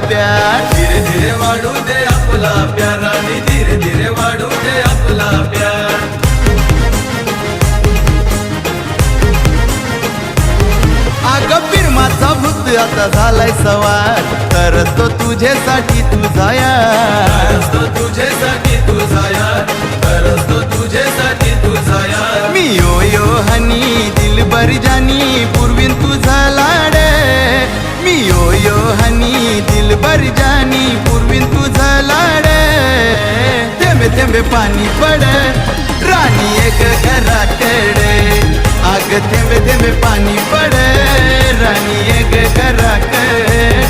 प्यार. धीरे धीरे वाढू दे आपला प्यार आणि धीरे धीरे वाढू दे आपला प्यार. अगं फिरमाचा भूत आता झालाय सवार, करतो तुझ्यासाठी तुझा यार. करतो तुझ्यासाठी तुझा यार, करतो तुझ्यासाठी तुझा यार. मी यो यो हनी दिलबर जानी पूर्वीन तुझा लाड. मी यो यो हनी दिलबर जानी पूर्वीन तुझा लाड. थेंबे थेंबे पाणी पड राणी एक घराकडे. अग थेंबे थेंबे पाणी पड राणी एक घराकडे.